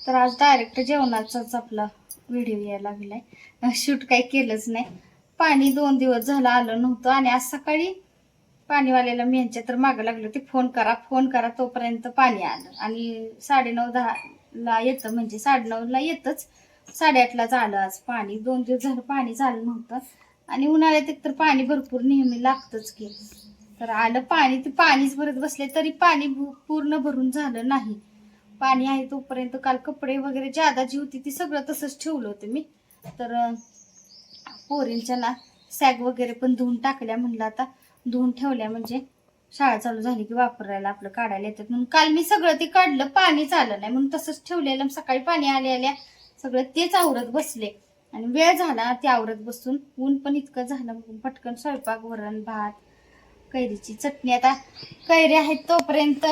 तर आज डायरेक्ट जेवणाचाच आपला व्हिडिओ यायला लागलाय. शूट काही केलंच नाही. पाणी 2 दिवस झालं आलं नव्हतं आणि आज सकाळी पाणीवाल्याला मी यांच्या तर मागं लागलो ते फोन करा तोपर्यंत पाणी आलं आणि 9:30-10 ला येतं, म्हणजे 9:30 ला येतच, 8:30 लाच आलं आज पाणी. 2 दिवस झालं पाणी झालं नव्हतं आणि उन्हाळ्यात एक तर पाणी भरपूर नेहमी लागतच की. तर आलं पाणी, ते पाणीच भरत बसले तरी पाणी पूर्ण भरून झालं नाही. पाणी आहे तोपर्यंत काल कपडे वगैरे ज्यादा जी होती ती सगळं तसंच ठेवलं होतं मी. तर पोरींच्या ना सॅग वगैरे पण धुवून टाकल्या, म्हणलं आता धुवून ठेवल्या म्हणजे शाळा चालू झाली की वापरायला आपलं काढायला येतात म्हणून. काल मी सगळं ते काढलं, पाणीच आलं नाही म्हणून तसंच ठेवलेलं. सकाळी पाणी आल्या सगळं तेच आवरत बसले आणि वेळ झाला ते आवरत बसून. ऊन पण इतकं झालं म्हणून पटकन स्वयंपाक, वरण भात, कैरीची चटणी. आता कैरी आहेत तोपर्यंत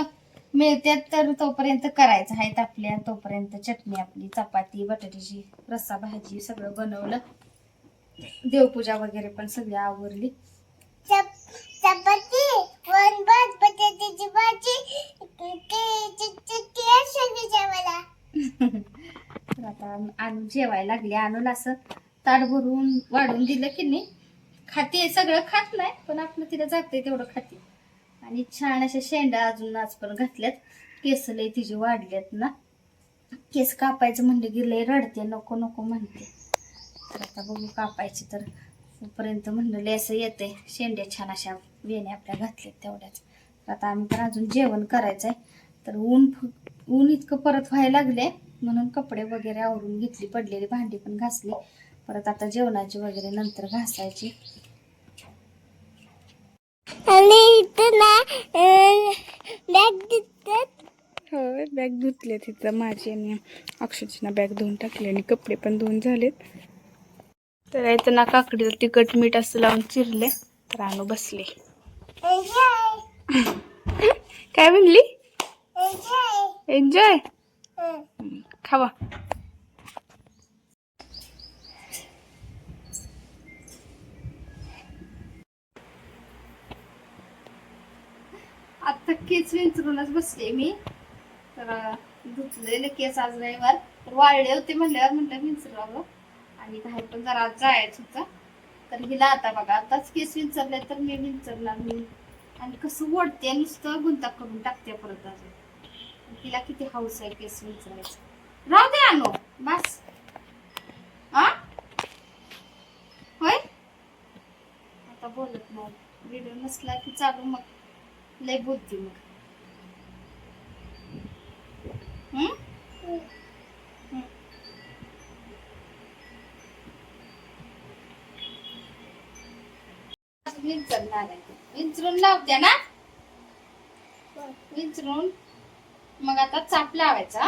मिळतात तर तोपर्यंत करायचं आहेत आपल्या, तोपर्यंत चटणी आपली, चपाती, बटाट्याची रस्सा, भाजी सगळं बनवलं. देवपूजा वगैरे पण सगळी आवरली. चपाती, वरण भात, बटाट्याची भाजी, तर आता आणू जेवायला लागले. आणूला असं ताट भरून वाढून दिलं की नाही, खाते, सगळं खात नाही पण आपलं तिला जाते तेवढं खाते. आणि छान अशा शेंडा अजून आज पण घातल्यात. केस लय तिची वाढल्यात ना, केस कापायचं म्हणले की लय रडते, नको नको म्हणते. तर आता बघू कापायची. तर पर्यंत म्हणलं लय असं येते, शेंड्या छान अशा वेण्या आपल्या घातल्यात तेवढ्याच. तर आता आम्ही पण अजून जेवण करायचंय. तर ऊन इतकं परत व्हायला लागले म्हणून कपडे वगैरे आवरून घेतली, पडलेली भांडी पण घासली. परत आता जेवणाची वगैरे नंतर घासायची. आणि बॅग धुतले तिथं माझी आणि अक्षरची बॅग धुवून टाकली आणि कपडे पण धुवून झालेत. तर यायचं ना काकडीला तिखट मीठ असं लावून चिरले. तर आणू बसले. काय म्हणली? एन्जॉय खावा. आता केस विंचरूनच बसले मी. तर धुतलेले केस आज रविवार, तर वाळले होते म्हणल्यावर म्हटलं विंचरावं आणि बाहेर पण जरा आज जायचं होतं. तर हिला आता बघा आताच केस विंचरले तर मी विंचरणार मी. आणि कसं ओढते नुसतं गुंता करून टाकते परत. अजून तिला किती हाऊस आहे केस विंचरायचं. राहू दे आणू बस. होय आता बोलत नाही, व्हिडिओ नसला की चालू मग लय बोलते मग. विंचरणार आहे, विंचरून लावते ना, विंचरून मग आता चाप लावायचा.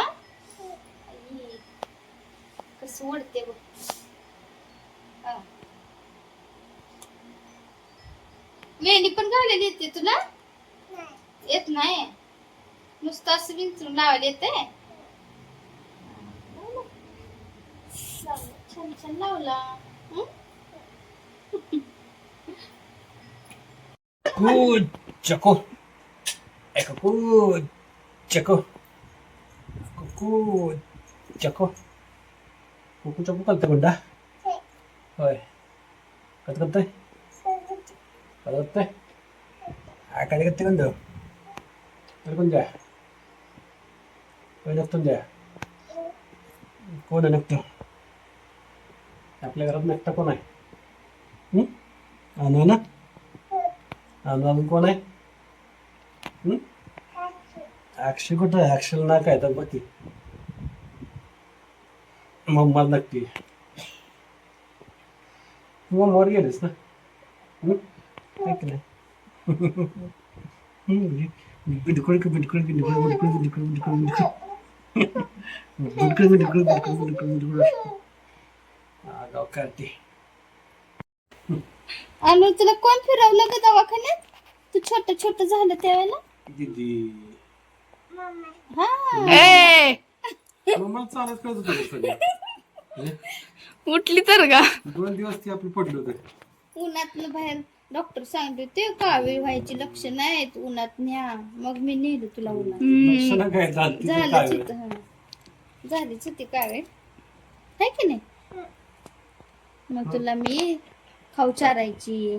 कसं ओढते बघ. वेणी पण घालायला येते तुला? येत नाही, नुसतं असं विंचरून लावायला येते. छान छान लावला. Good, Choco. Ecco, good, Choco. Good, Choco. Kuku Choco kanta bunda? Hoy. Kanta. Kanta. Kali kanta bunda. Kali bunda. Koy नसतो द्या. कोण नसतो? आपल्या घरात नसता कोण आहे? आणू ना? आणू कोण आहे? अक्षय कुठं आहे? अक्षयला ना काय तर बघ मम्मा नक्की तू मम्मावर गेलीस ना? ऐक ना बिडकुळ बिडकुळ बिडकुळ बिडकुळ बिडकुळ बिडकुळ बिडकुळ बिडकुळ बिडकुळ बिडकुळ बिडकुळ गाव काढते. आणि तुला कोण फिरवलं ग दवाखान्यात? तू छोट छोट झालं त्यावेळेला? दीदी मम्मा चालत करत होतं. उठली तर का 2 दिवस ती आपली पडली होते उन्हातलं बाहेर. डॉक्टर सांगते ते कावीळ व्हायची लक्षण आहेत, उन्हात न्या. मग मी नेलं तुला उन्हात. लक्षणं काय झालं झालं चित्त. झालीच होती कावेळ आहे की नाही. मग तुला मी खाऊ चारायची.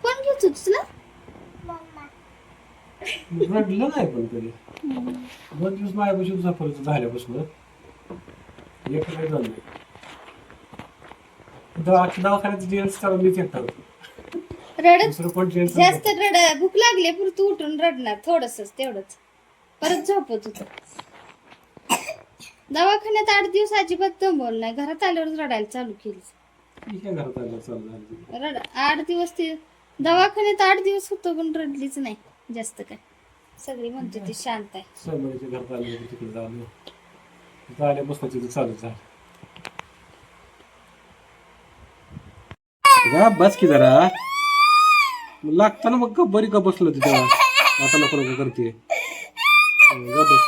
कोण घेत होत तुला? रडलं नाही पण कधी. 2 दिवस माझ्यापासून झोपायचं झाल्यापासून एक नाही झालं नाही. दवाखान्यात जेंट्स करून मीच एकटा होतो. रडत दुसरं कोण जेंट्स जास्त भूक लागली पुरतं उठून रडणार थोडंसंच तेवढंच, परत झोपत होत. दवाखान्यात 8 दिवस अजिबात दमवलं नाही, घरात आल्यावर रडायला चालू केली. ठीक आहे घरात आलं चाललं. रड 8 दिवस ते दवाखान्यात 8 दिवस होतो पण रडलीच नाही जास्त काय. सगळी म्हणते ती शांत आहे. समोरच्या घरात आलं तिकडे झालं. तिथं आल्यापासून तिथं चालू झालं. जा बस की जरा लागताना मग का बरी का बसलं तिथं. आता नको नको करते जा बस.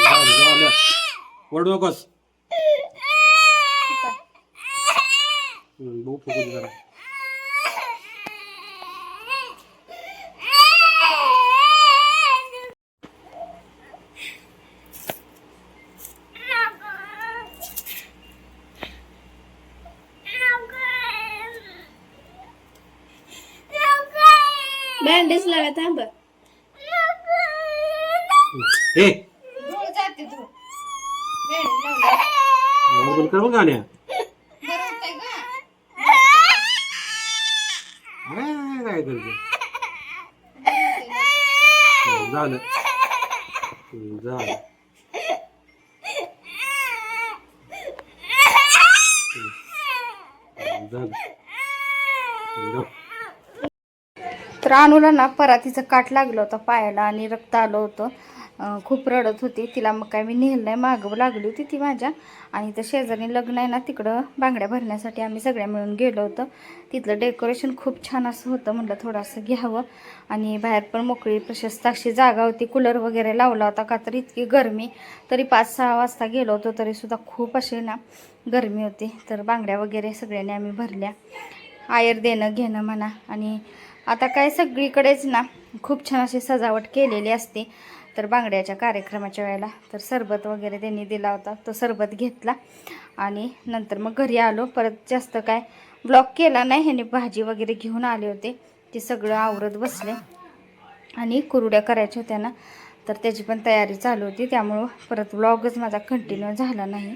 झालं ओरडू नकोस. बघू फुकून जरा. बँडेज लावा थांब. हे धूळ जाते धूळ. बंद कर मग गाण्या. काय करते झालं झालं. तर अनुला ना परातीचं काट लागलं होतं पायाला आणि रक्त आलं होतं. खूप रडत होती. तिला मग काय मी नेलं नाही, मागं लागली होती ती माझ्या. आणि तर शेजारी लग्न आहे ना तिकडं बांगड्या भरण्यासाठी आम्ही सगळ्या मिळून गेलो होतो. तिथलं डेकोरेशन खूप छान असं होतं, म्हटलं थोडंसं घ्यावं. आणि बाहेर पण मोकळी प्रशस्त अशी जागा होती, कूलर वगैरे लावला होता का तर इतकी गरमी. तरी 5-6 वाजता गेलो होतो तरीसुद्धा खूप अशी ना गरमी होती. तर बांगड्या वगैरे सगळ्यांनी आम्ही भरल्या. आयर देणं घेणं म्हणा. आणि आता काय सगळीकडेच ना खूप छान अशी सजावट केलेली असते. तर बांगड्याच्या कार्यक्रमाच्या वेळेला तर सरबत वगैरे त्यांनी दिला होता, तो सरबत घेतला आणि नंतर मग घरी आलो. परत जास्त काय ब्लॉग केला नाही. ह्याने भाजी वगैरे घेऊन आले होते, ते सगळं आवरत बसले. आणि कुरड्या करायच्या होत्या ना तर त्याची पण तयारी चालू होती, त्यामुळं परत ब्लॉगच माझा कंटिन्यू झाला नाही.